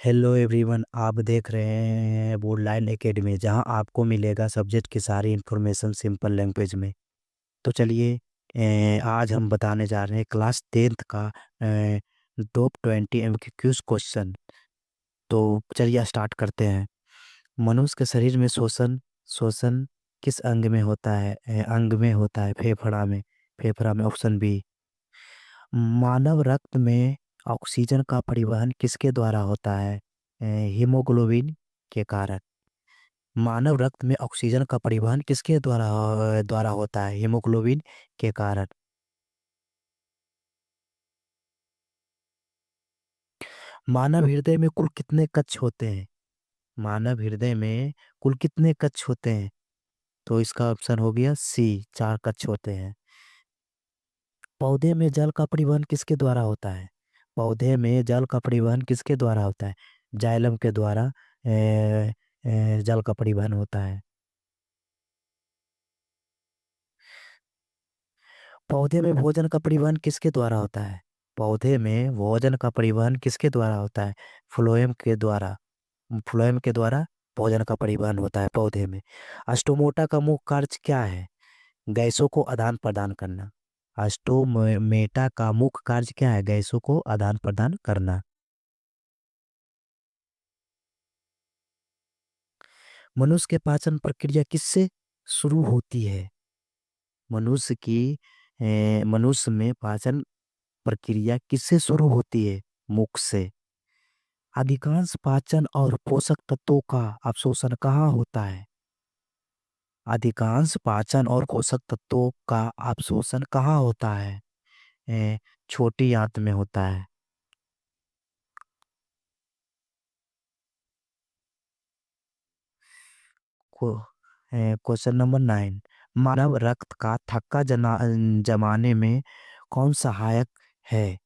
Hello everyone, आप देख रहे हैं बोर्ड लाइन एकेडमी, जहां आपको मिलेगा सब्जेक्ट की सारी इन्फॉर्मेशन सिंपल लैंग्वेज में। तो चलिए, आज हम बताने जा रहे हैं क्लास 10th का टॉप 20 एमसीक्यूज क्वेश्चन। तो चलिए स्टार्ट करते हैं। मनुष्य के शरीर में शोषण शोषण किस अंग में होता है? अंग में होता है फेफड़ा में ऑप्शन बी। मानव रक्त में ऑक्सीजन का परिवहन किसके द्वारा होता है? हीमोग्लोबिन के कारण। मानव रक्त में ऑक्सीजन का परिवहन किसके द्वारा होता है? हीमोग्लोबिन के कारण। मानव हृदय में कुल कितने कक्ष होते हैं? मानव हृदय में कुल कितने कक्ष होते हैं? तो इसका ऑप्शन हो गया सी, 4 कक्ष होते हैं। पौधे में जल का परिवहन किसके द्वारा होता है? पौधे में जल का परिवहन किसके द्वारा होता है? जाइलम के द्वारा जल का परिवहन होता है। पौधे में भोजन का परिवहन किसके द्वारा होता है? पौधे में भोजन का परिवहन किसके द्वारा होता है? फ्लोएम के द्वारा। फ्लोएम के द्वारा भोजन का परिवहन होता है पौधे में। अस्टोमोटा का मुख्य कार्य क्या है? गैसों को आदान प्रदान करना। अस्टोमेटा का मुख्य कार्य क्या है? गैसों को आदान प्रदान करना। मनुष्य के पाचन प्रक्रिया किससे शुरू होती है? मनुष्य की मनुष्य में पाचन प्रक्रिया किससे शुरू होती है? मुख से। अधिकांश पाचन और पोषक तत्वों का अवशोषण कहाँ होता है? अधिकांश पाचन और पोषक तत्वों का अवशोषण कहाँ होता है? छोटी आंत में होता है। Question number 9। मानव रक्त का थक्का जमाने में कौन सहायक है?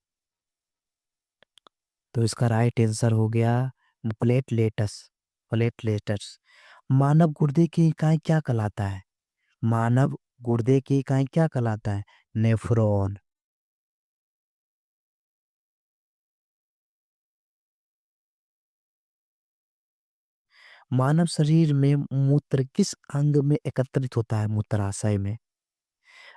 तो इसका राइट आंसर हो गया प्लेटलेटस। प्लेटलेटस। मानव गुर्दे की इकाई क्या कहलाता है? मानव गुर्दे की इकाई क्या कहलाता है? नेफ्रॉन। मानव शरीर में मूत्र किस अंग में एकत्रित होता है? मूत्राशय में।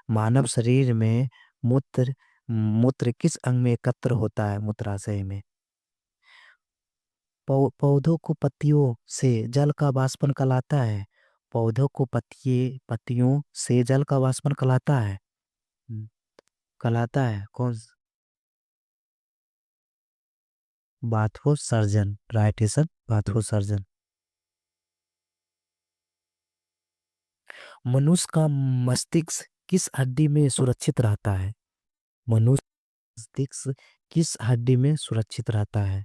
मानव शरीर में मूत्र मूत्र किस अंग में एकत्र होता है? मूत्राशय में। पौधों को पत्तियों से जल का वाष्पन कहलाता है। पौधों को पत्तियों से जल का वाष्पन कहलाता है। हम्म, कहलाता है बाथोसर्जन। Right answer बाथोसर्जन। मनुष्य का मस्तिष्क किस हड्डी में सुरक्षित रहता है? मनुष्य मस्तिष्क किस हड्डी में सुरक्षित रहता है?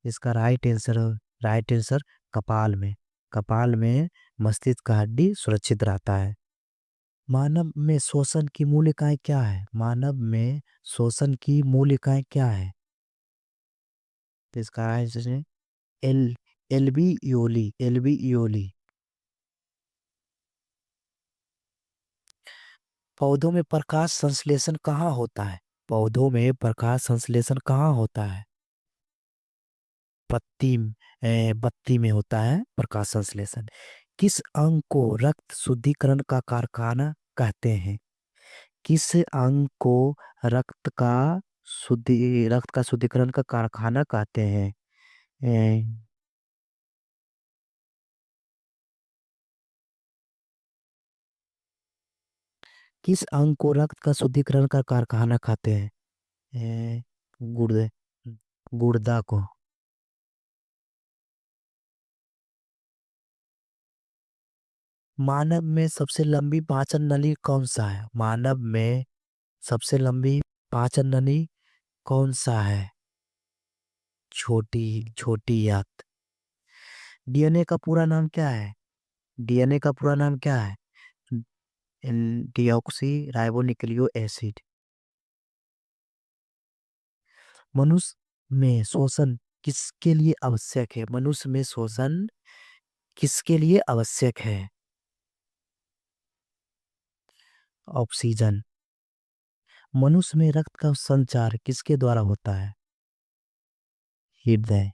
इसका राइट आंसर कपाल में। कपाल में मस्तिष्क का हड्डी सुरक्षित रहता है। मानव में श्वसन की मूल इकाई क्या है? मानव में श्वसन की मूल इकाई क्या है? तो इसका आंसर है एल एल्वियोली। पौधों में प्रकाश संश्लेषण कहाँ होता है? पौधों में प्रकाश संश्लेषण कहाँ होता है? पत्ती बत्ती में होता है प्रकाश संश्लेषण। किस अंग को रक्त शुद्धिकरण का कारखाना कहते हैं? किस अंग को रक्त का शुद्धिकरण का कारखाना कहते हैं? ए, किस अंग को रक्त का शुद्धिकरण का कारखाना कहते हैं? ए, गुर्दे गुर्दा को। मानव में सबसे लंबी पाचन नली कौन सा है? मानव में सबसे लंबी पाचन नली कौन सा है? छोटी छोटी आंत। डीएनए का पूरा नाम क्या है? डीएनए का पूरा नाम क्या है? Deoxyribonucleic acid. मनुष्य में श्वसन किसके लिए आवश्यक है? मनुष्य में श्वसन किसके लिए आवश्यक है? ऑक्सीजन। मनुष्य में रक्त का संचार किसके द्वारा होता है? हृदय।